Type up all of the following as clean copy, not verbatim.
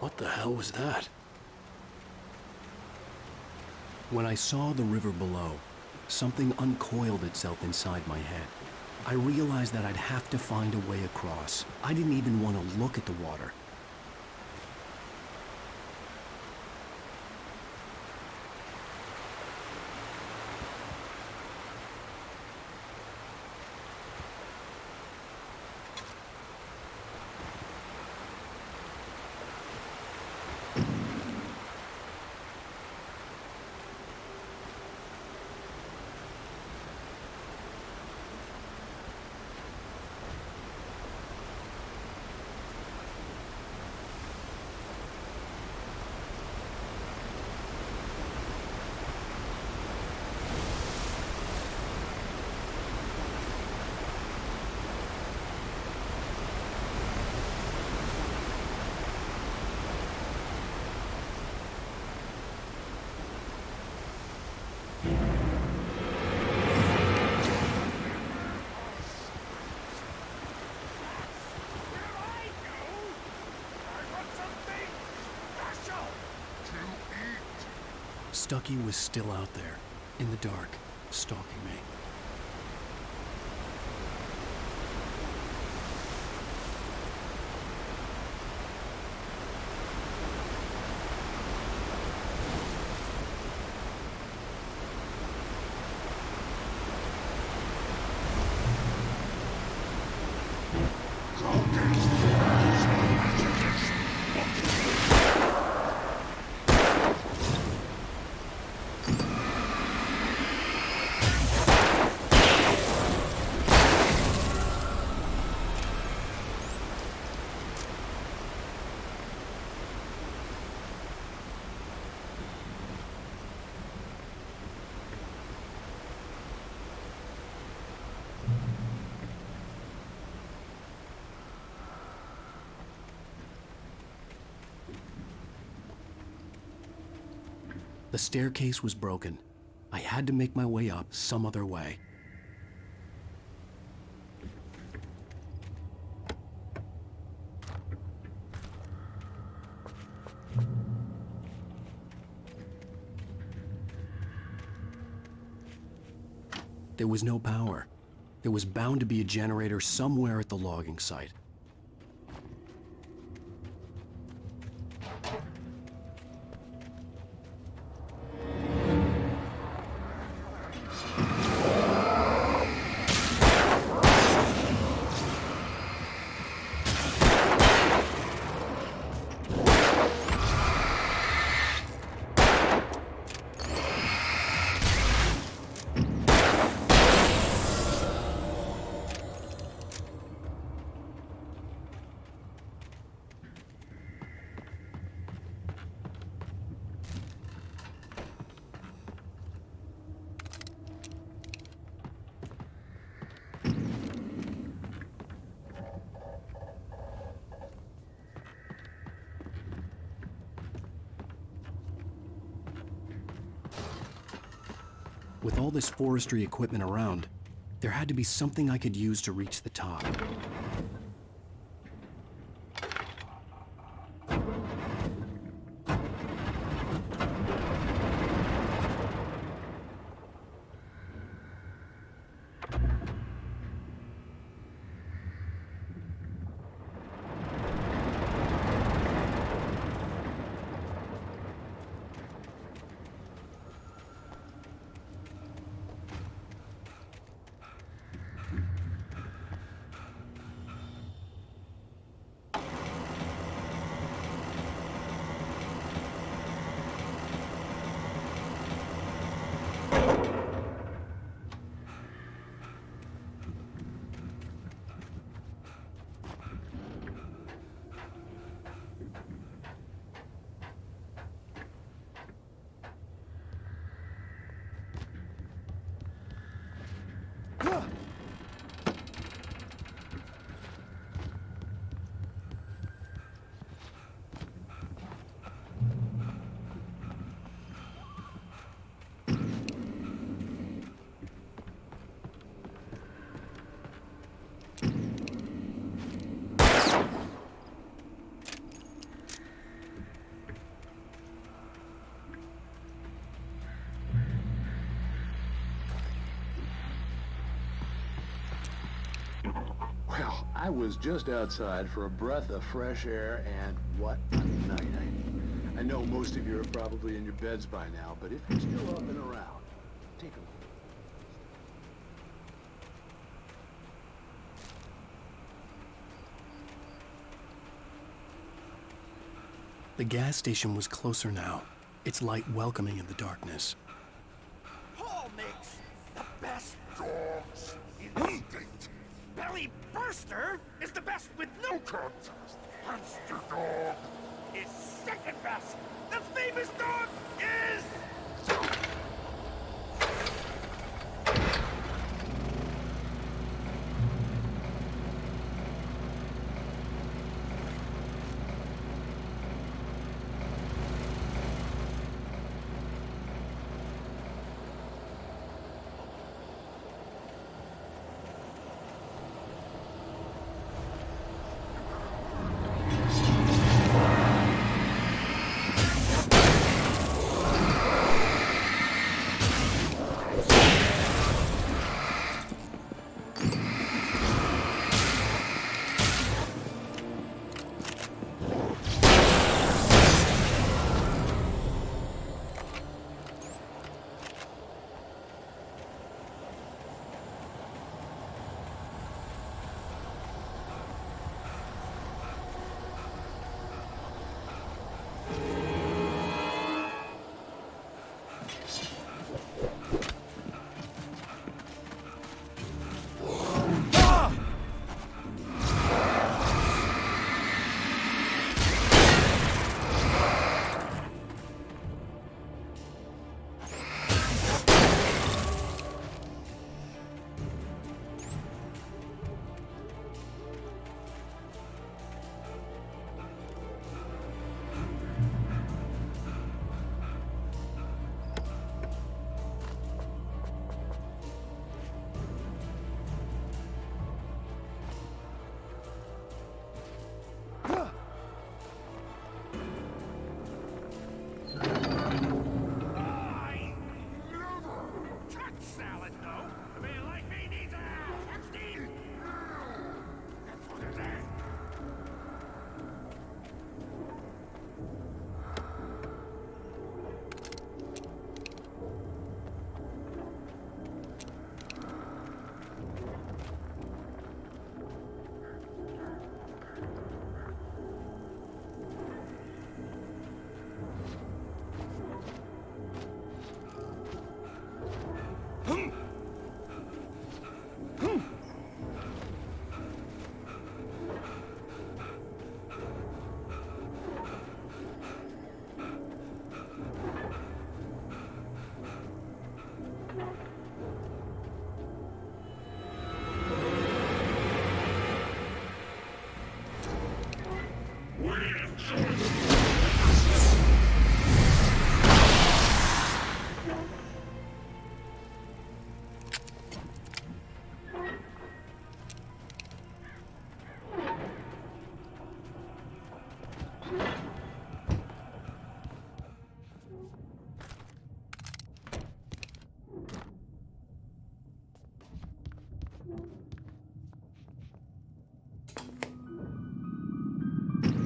What the hell was that? When I saw the river below, something uncoiled itself inside my head. I realized that I'd have to find a way across. I didn't even want to look at the water. Stucky was still out there, in the dark, stalking me. The staircase was broken. I had to make my way up some other way. There was no power. There was bound to be a generator somewhere at the logging site. With all this forestry equipment around, there had to be something I could use to reach the top. I was just outside for a breath of fresh air, and what a night. I know most of you are probably in your beds by now, but if you're still up and around, take a look. The gas station was closer now, its light welcoming in the darkness. Paul makes the best dogs instinct. Belly Burster is the best with no contest. Monster Dog is second best. The famous dog is...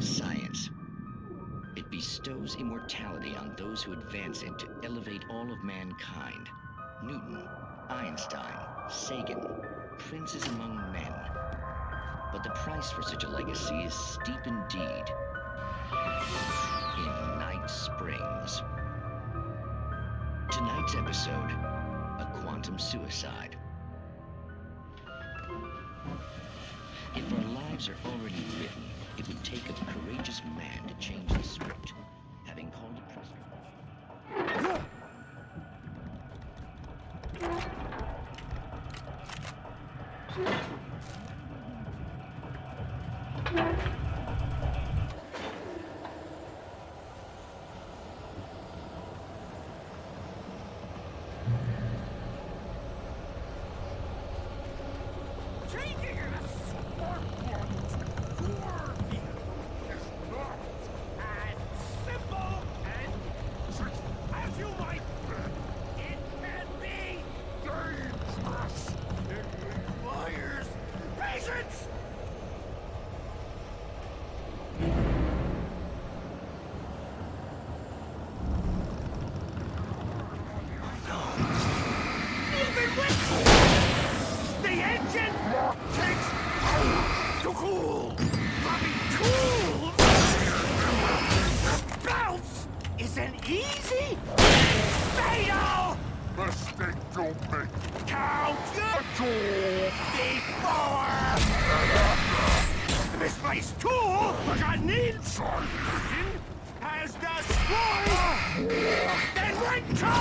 Science. It bestows immortality on those who advance it to elevate all of mankind. Newton, Einstein, Sagan, princes among men. But the price for such a legacy is steep indeed. In Night Springs. Tonight's episode, a quantum suicide. If our lives are already written, it would take a courageous man to change the script, having called it prescription. Changing a scoreboard for you is not Count before misplaced tool forgotten inside has destroyed. Then return.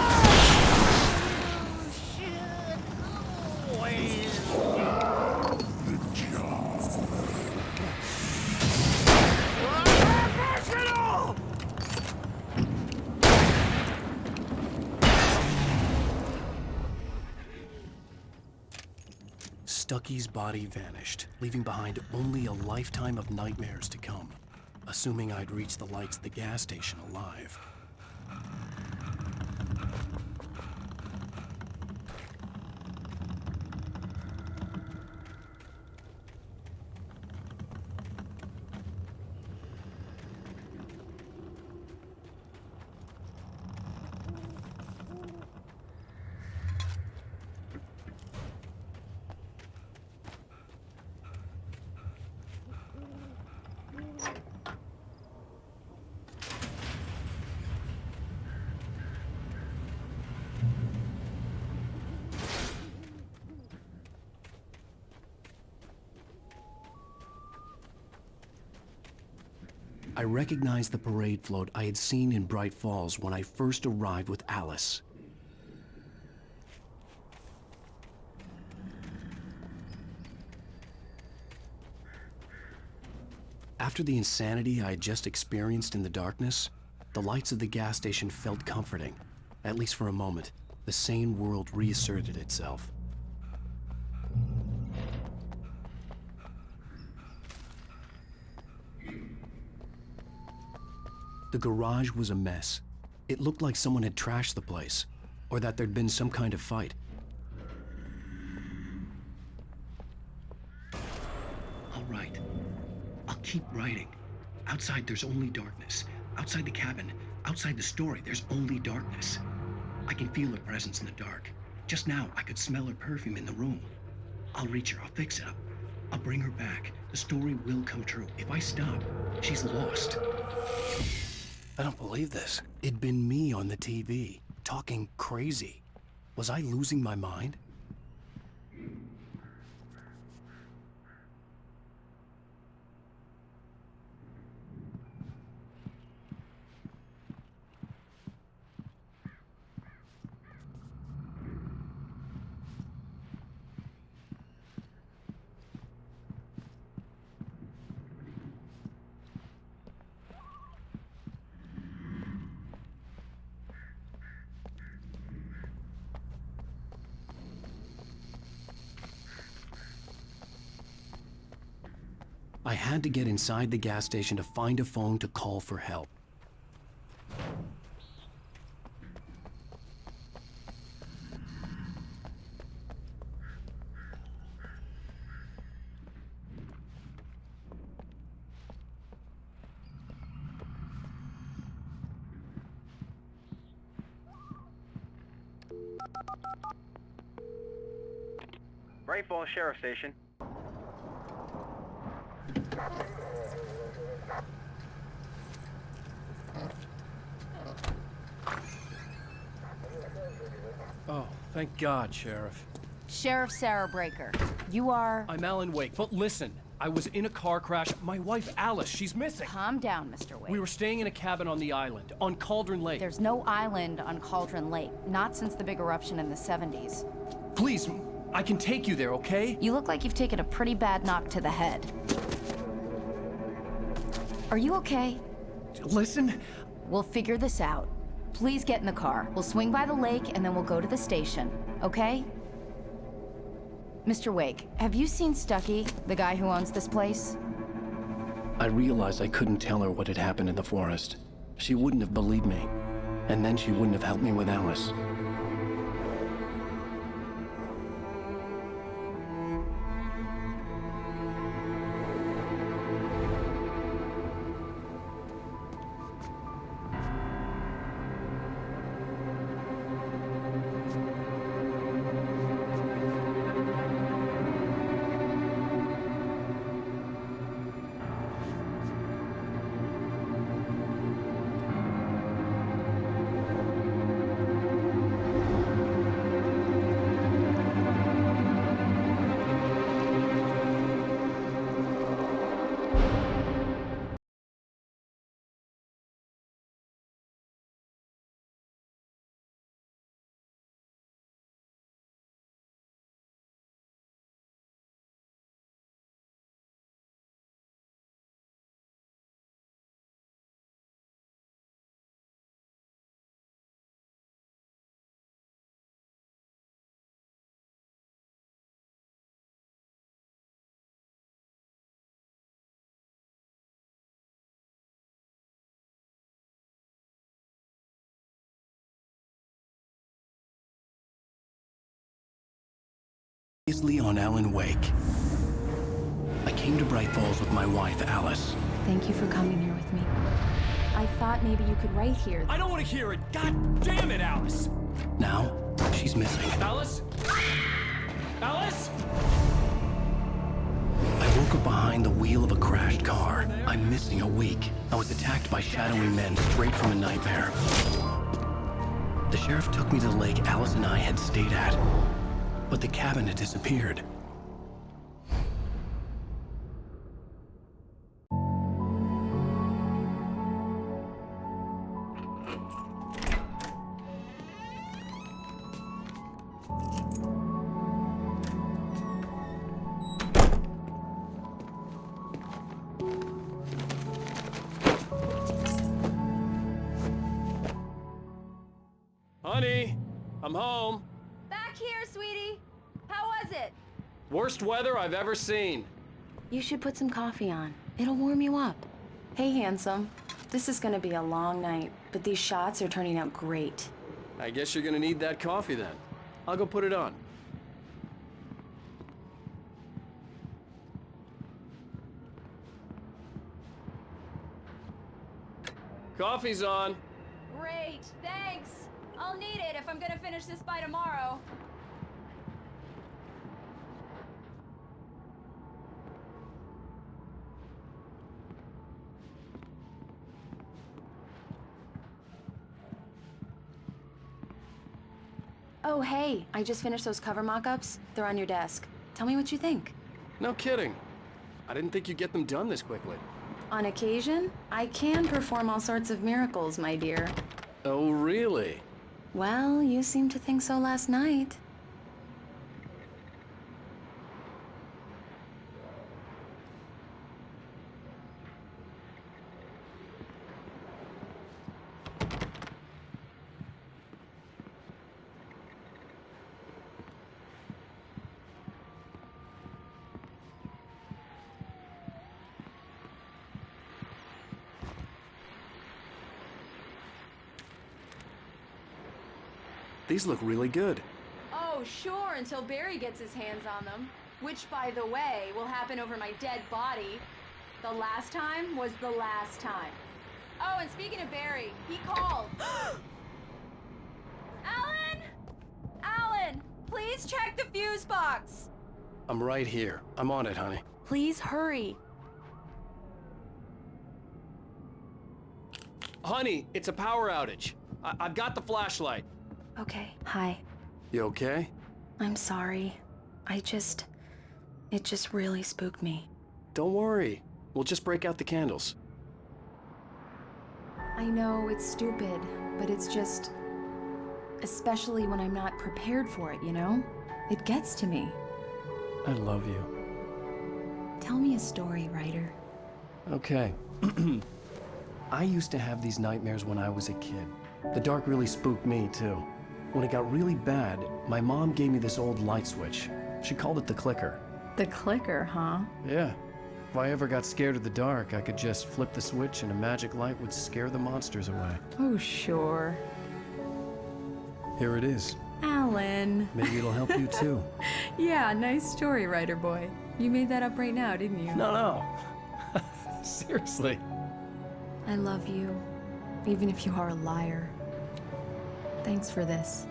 Professional. Stucky's body vanished, leaving behind only a lifetime of nightmares to come, assuming I'd reach the lights at the gas station alive. I recognized the parade float I had seen in Bright Falls when I first arrived with Alice. After the insanity I had just experienced in the darkness, the lights of the gas station felt comforting. At least for a moment, the sane world reasserted itself. The garage was a mess. It looked like someone had trashed the place, or that there'd been some kind of fight. I'll write. I'll keep writing. Outside, there's only darkness. Outside the cabin, outside the story, there's only darkness. I can feel her presence in the dark. Just now, I could smell her perfume in the room. I'll reach her. I'll fix it up. I'll bring her back. The story will come true. If I stop, she's lost. I don't believe this. It'd been me on the TV, talking crazy. Was I losing my mind? I had to get inside the gas station to find a phone to call for help. Bright Falls Sheriff Station. Oh, thank God, Sheriff. Sheriff Sarah Breaker. You are... I'm Alan Wake, but listen, I was in a car crash. My wife, Alice, she's missing. Calm down, Mr. Wake. We were staying in a cabin on the island, on Cauldron Lake. There's no island on Cauldron Lake, not since the big eruption in the 70s. Please, I can take you there, okay? You look like you've taken a pretty bad knock to the head. Are you okay? Listen. We'll figure this out. Please get in the car. We'll swing by the lake and then we'll go to the station, okay? Mr. Wake, have you seen Stucky, the guy who owns this place? I realized I couldn't tell her what had happened in the forest. She wouldn't have believed me, and then she wouldn't have helped me with Alice. Previously on Alan Wake. I came to Bright Falls with my wife, Alice. Thank you for coming here with me. I thought maybe you could write here. I don't want to hear it! God damn it, Alice! Now, she's missing. Alice? Alice? I woke up behind the wheel of a crashed car. I'm missing a week. I was attacked by shadowy men straight from a nightmare. The sheriff took me to the lake Alice and I had stayed at, but the cabin had disappeared. Honey, I'm home. Back here, sweetie. How was it? Worst weather I've ever seen. You should put some coffee on. It'll warm you up. Hey, handsome. This is gonna be a long night, but these shots are turning out great. I guess you're gonna need that coffee then. I'll go put it on. Coffee's on. Great, thanks. I'll need it if I'm gonna finish this by tomorrow. Oh, hey, I just finished those cover mock-ups. They're on your desk. Tell me what you think. No kidding. I didn't think you'd get them done this quickly. On occasion, I can perform all sorts of miracles, my dear. Oh, really? Well, you seemed to think so last night. These look really good. Oh, sure, until Barry gets his hands on them. Which, by the way, will happen over my dead body. The last time was the last time. Oh, and speaking of Barry, he called. Alan! Alan, please check the fuse box. I'm right here. I'm on it, honey. Please hurry. Honey, it's a power outage. I've got the flashlight. Okay, hi. You okay? I'm sorry. It just really spooked me. Don't worry. We'll just break out the candles. I know it's stupid, but it's just... especially when I'm not prepared for it, you know? It gets to me. I love you. Tell me a story, writer. Okay. I used to have these nightmares when I was a kid. The dark really spooked me, too. When it got really bad, my mom gave me this old light switch. She called it the clicker. The clicker, huh? Yeah. If I ever got scared of the dark, I could just flip the switch and a magic light would scare the monsters away. Oh, sure. Here it is. Alan. Maybe it'll help you, too. Yeah, nice story, writer boy. You made that up right now, didn't you? No. Seriously. I love you, even if you are a liar. Thanks for this.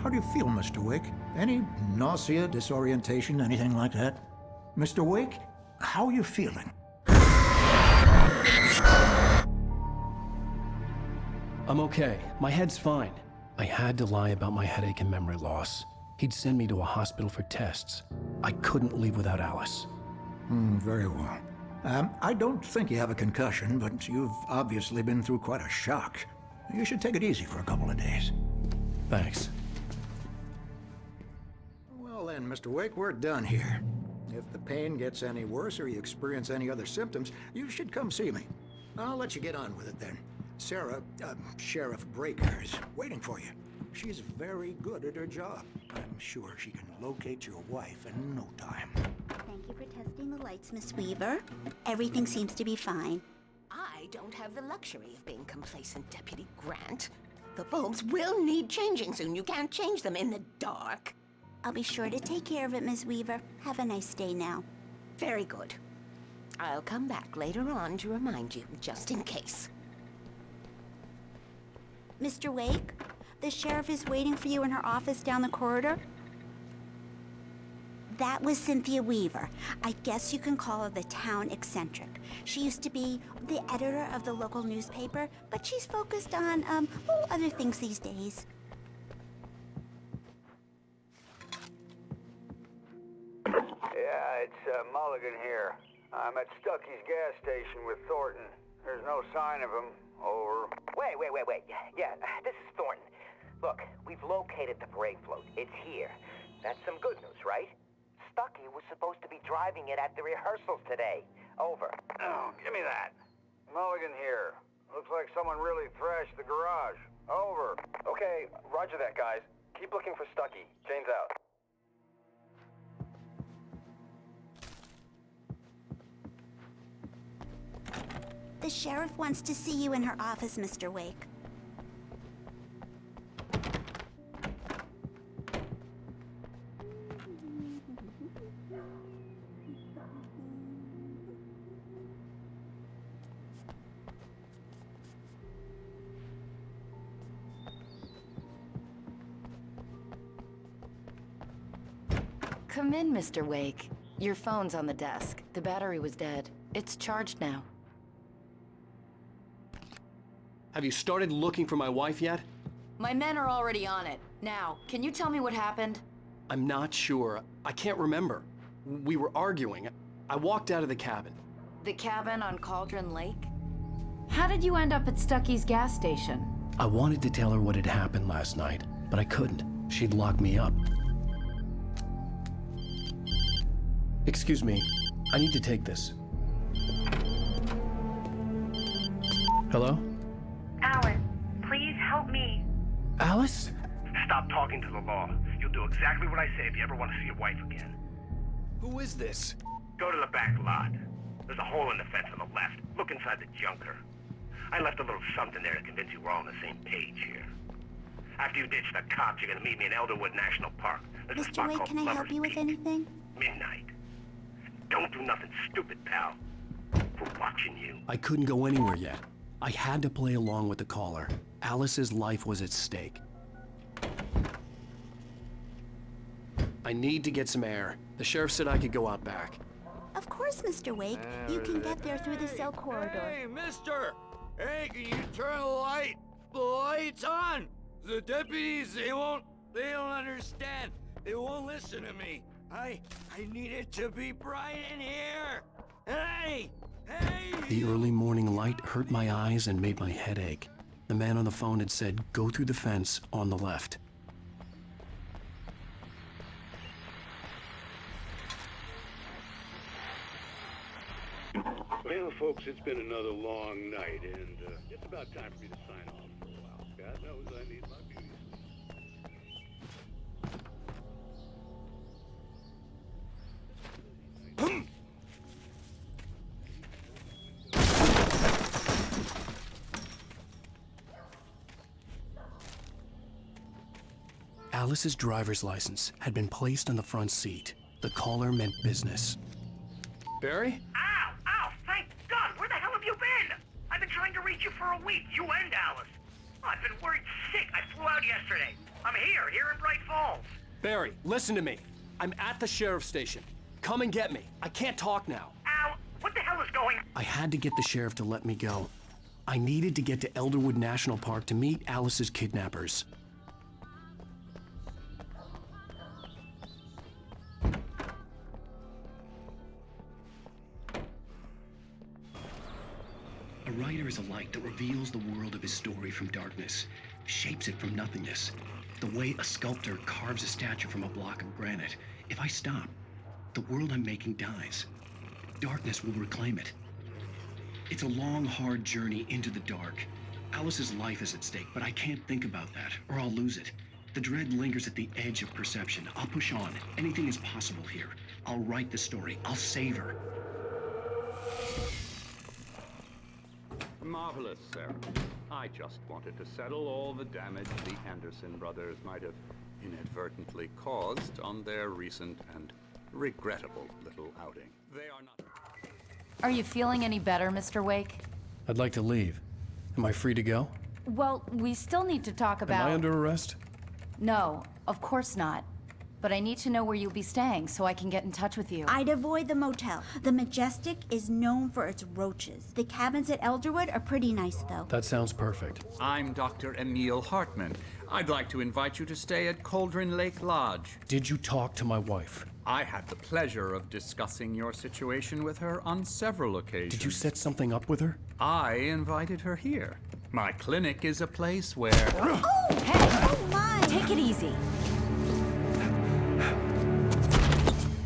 How do you feel, Mr. Wake? Any nausea, disorientation, anything like that? Mr. Wake, how are you feeling? I'm okay. My head's fine. I had to lie about my headache and memory loss. He'd send me to a hospital for tests. I couldn't leave without Alice. Very well. I don't think you have a concussion, but you've obviously been through quite a shock. You should take it easy for a couple of days. Thanks. Well then, Mr. Wake, we're done here. If the pain gets any worse or you experience any other symptoms, you should come see me. I'll let you get on with it then. Sarah, Sheriff Breaker's waiting for you. She's very good at her job. I'm sure she can locate your wife in no time. Thank you for testing the lights, Miss Weaver. Everything seems to be fine. I don't have the luxury of being complacent, Deputy Grant. The bulbs will need changing soon. You can't change them in the dark. I'll be sure to take care of it, Miss Weaver. Have a nice day now. Very good. I'll come back later on to remind you, just in case. Mr. Wake, the sheriff is waiting for you in her office down the corridor. That was Cynthia Weaver. I guess you can call her the town eccentric. She used to be the editor of the local newspaper, but she's focused on, other things these days. Yeah, it's Mulligan here. I'm at Stucky's gas station with Thornton. There's no sign of him. Over. Wait. Yeah, this is Thornton. Look, we've located the parade float. It's here. That's some good news, right? Stucky was supposed to be driving it at the rehearsals today. Over. Oh, give me that. Mulligan here. Looks like someone really thrashed the garage. Over. Okay, roger that, guys. Keep looking for Stucky. Jane's out. The sheriff wants to see you in her office, Mr. Wake. Come in, Mr. Wake. Your phone's on the desk. The battery was dead. It's charged now. Have you started looking for my wife yet? My men are already on it. Now, can you tell me what happened? I'm not sure. I can't remember. We were arguing. I walked out of the cabin. The cabin on Cauldron Lake? How did you end up at Stucky's gas station? I wanted to tell her what had happened last night, but I couldn't. She'd lock me up. Excuse me. I need to take this. Hello? Alice, please help me. Alice? Stop talking to the law. You'll do exactly what I say if you ever want to see your wife again. Who is this? Go to the back lot. There's a hole in the fence on the left. Look inside the junker. I left a little something there to convince you we're all on the same page here. After you ditch the cops, you're gonna meet me in Elderwood National Park. There's a Mr. spot Wake, called can I help Lover's you with Peak. anything? Midnight. Don't do nothing stupid, pal. We're watching you. I couldn't go anywhere yet. I had to play along with the caller. Alice's life was at stake. I need to get some air. The sheriff said I could go out back. Of course, Mr. Wake. You can get there through the cell corridor. Hey, mister! Hey, can you turn the light? The light's on! The deputies, they don't understand. They won't listen to me. I need it to be bright in here! Hey! The early morning light hurt my eyes and made my head ache. The man on the phone had said, go through the fence on the left. Well, folks, it's been another long night, and it's about time for me to sign off for a while. God knows I need my beauty sleep. Alice's driver's license had been placed on the front seat. The caller meant business. Barry? Ow! Thank God! Where the hell have you been? I've been trying to reach you for a week, you and Alice. I've been worried sick. I flew out yesterday. I'm here in Bright Falls. Barry, listen to me. I'm at the sheriff's station. Come and get me. I can't talk now. Al, what the hell is going on? I had to get the sheriff to let me go. I needed to get to Elderwood National Park to meet Alice's kidnappers. A writer is a light that reveals the world of his story from darkness, shapes it from nothingness. The way a sculptor carves a statue from a block of granite. If I stop, the world I'm making dies. Darkness will reclaim it. It's a long, hard journey into the dark, Alice's life is at stake, but I can't think about that, or I'll lose it. The dread lingers at the edge of perception. I'll push on. Anything is possible here. I'll write the story. I'll save her. Marvelous, Sarah. I just wanted to settle all the damage the Anderson brothers might have inadvertently caused on their recent and regrettable little outing. They are not... Are you feeling any better, Mr. Wake? I'd like to leave. Am I free to go? Well, we still need to talk about... Am I under arrest? No, of course not. But I need to know where you'll be staying so I can get in touch with you. I'd avoid the motel. The Majestic is known for its roaches. The cabins at Elderwood are pretty nice, though. That sounds perfect. I'm Dr. Emil Hartman. I'd like to invite you to stay at Cauldron Lake Lodge. Did you talk to my wife? I had the pleasure of discussing your situation with her on several occasions. Did you set something up with her? I invited her here. My clinic is a place where... Oh, hey! Oh, my! Take it easy.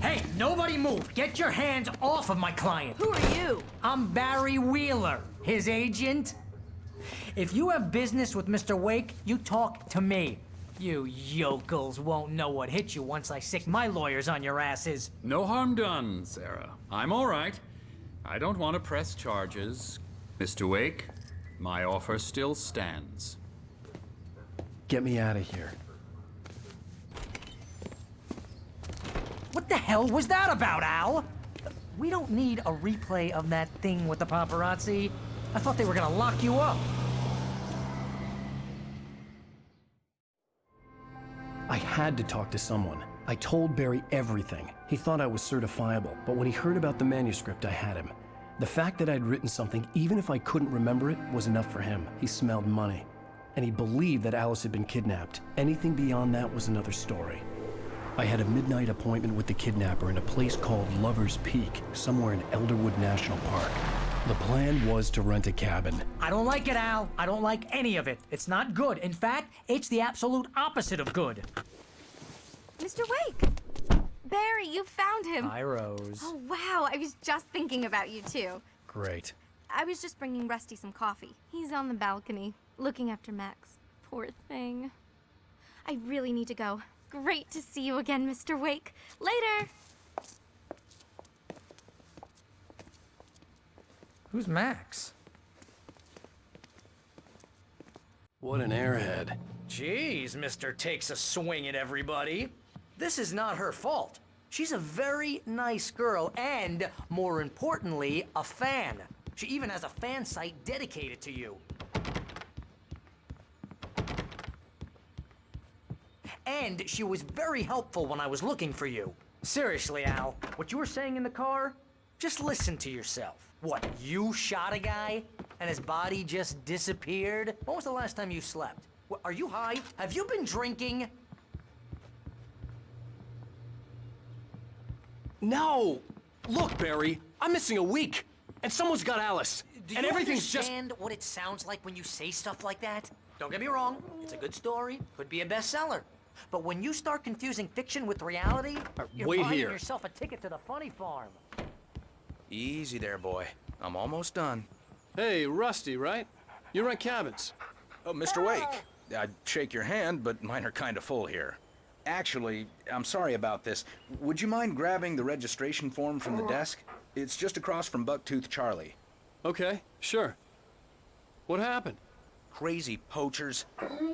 Hey, nobody move! Get your hands off of my client! Who are you? I'm Barry Wheeler, his agent. If you have business with Mr. Wake, you talk to me. You yokels won't know what hit you once I sick my lawyers on your asses. No harm done, Sarah. I'm all right. I don't want to press charges. Mr. Wake, my offer still stands. Get me out of here. What the hell was that about, Al? We don't need a replay of that thing with the paparazzi. I thought they were gonna lock you up. I had to talk to someone. I told Barry everything. He thought I was certifiable, but when he heard about the manuscript, I had him. The fact that I'd written something, even if I couldn't remember it, was enough for him. He smelled money. And he believed that Alice had been kidnapped. Anything beyond that was another story. I had a midnight appointment with the kidnapper in a place called Lover's Peak, somewhere in Elderwood National Park. The plan was to rent a cabin. I don't like it, Al. I don't like any of it. It's not good. In fact, it's the absolute opposite of good. Mr. Wake! Barry, you found him! Hi, Rose. Oh, wow. I was just thinking about you, too. Great. I was just bringing Rusty some coffee. He's on the balcony, looking after Max. Poor thing. I really need to go. Great to see you again, Mr. Wake. Later! Who's Max? What an airhead. Jeez, Mr. Takes a swing at everybody. This is not her fault. She's a very nice girl and, more importantly, a fan. She even has a fan site dedicated to you. And she was very helpful when I was looking for you. Seriously, Al, what you were saying in the car? Just listen to yourself. What, you shot a guy and his body just disappeared? When was the last time you slept? What, are you high? Have you been drinking? No! Look, Barry, I'm missing a week, and someone's got Alice. Do and you everything's understand what it sounds like when you say stuff like that? Don't get me wrong, it's a good story, could be a bestseller. But when you start confusing fiction with reality, you're wait buying here. yourself a ticket to the funny farm. Easy there, boy. I'm almost done. Hey, Rusty, right? You rent cabins. Oh, Mr. Wake. I'd shake your hand, but mine are kind of full here. Actually, I'm sorry about this. Would you mind grabbing the registration form from the desk? It's just across from Bucktooth Charlie. Okay, sure. What happened? Crazy poachers.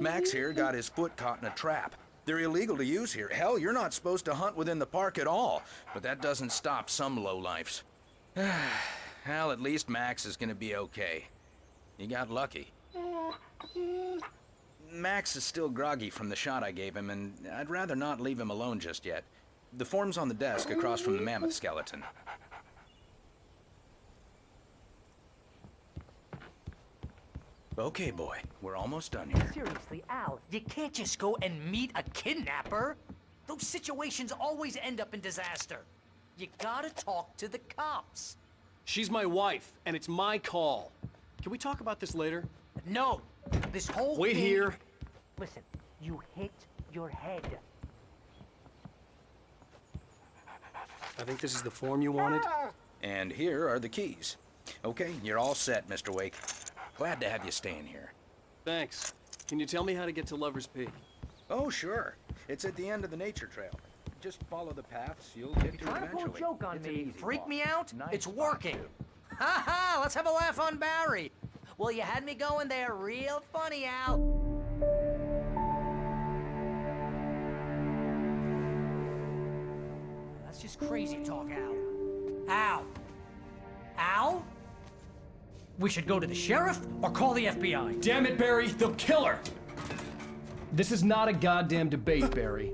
Max here got his foot caught in a trap. They're illegal to use here. Hell, you're not supposed to hunt within the park at all. But that doesn't stop some lowlifes. Well, at least Max is gonna be okay. You got lucky. Max is still groggy from the shot I gave him, and I'd rather not leave him alone just yet. The form's on the desk across from the mammoth skeleton. Okay, boy. We're almost done here. Seriously, Al, you can't just go and meet a kidnapper. Those situations always end up in disaster. You gotta talk to the cops. She's my wife, and it's my call. Can we talk about this later? No. This whole Wait thing... here. Listen, you hit your head. I think this is the form you wanted. And here are the keys. Okay, you're all set, Mr. Wake. Glad to have you staying here. Thanks. Can you tell me how to get to Lover's Peak? Oh, sure. It's at the end of the nature trail. Just follow the paths, you'll get to it Trying to pull a eventually. joke on It's an me, easy freak walk. me out? Nice It's spot, working. too. Ha ha! Let's have a laugh on Barry. Well, you had me going there real funny, Al. That's just crazy talk, Al. Al? Al? We should go to the sheriff or call the FBI. Damn it, Barry, they'll kill her! This is not a goddamn debate, Barry.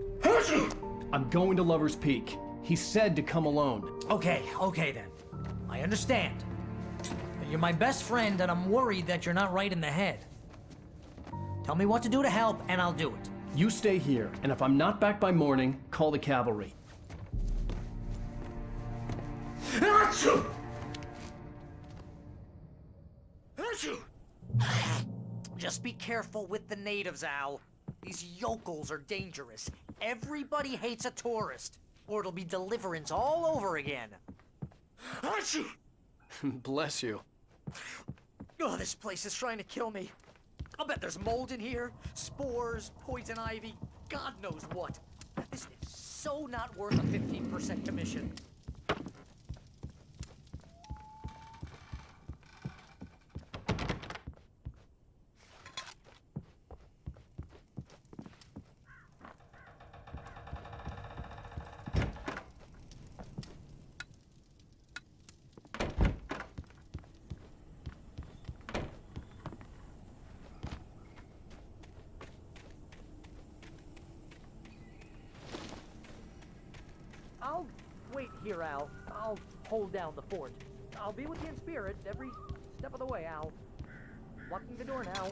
I'm going to Lover's Peak. He said to come alone. Okay then. I understand. You're my best friend, and I'm worried that you're not right in the head. Tell me what to do to help, and I'll do it. You stay here, and if I'm not back by morning, call the cavalry. Just be careful with the natives, Al. These yokels are dangerous. Everybody hates a tourist, or it'll be Deliverance all over again. Bless you. Oh, this place is trying to kill me. I'll bet there's mold in here, spores, poison ivy, God knows what. This is so not worth a 15% commission. I'll wait here, Al. I'll hold down the fort. I'll be with you in spirit every step of the way, Al. Locking the door now.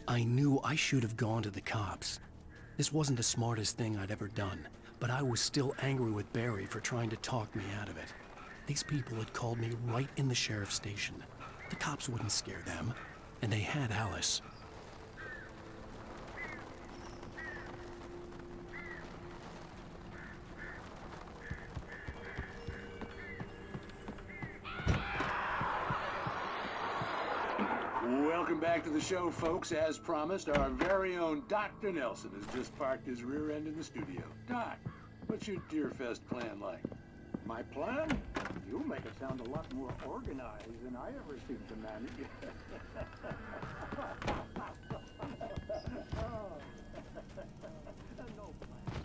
I knew I should have gone to the cops. This wasn't the smartest thing I'd ever done, but I was still angry with Barry for trying to talk me out of it. These people had called me right in the sheriff's station. The cops wouldn't scare them, and they had Alice. Welcome back to the show, folks. As promised, our very own Dr. Nelson has just parked his rear end in the studio. Doc, what's your Deerfest plan like? My plan? You make it sound a lot more organized than I ever seem to manage. No plan.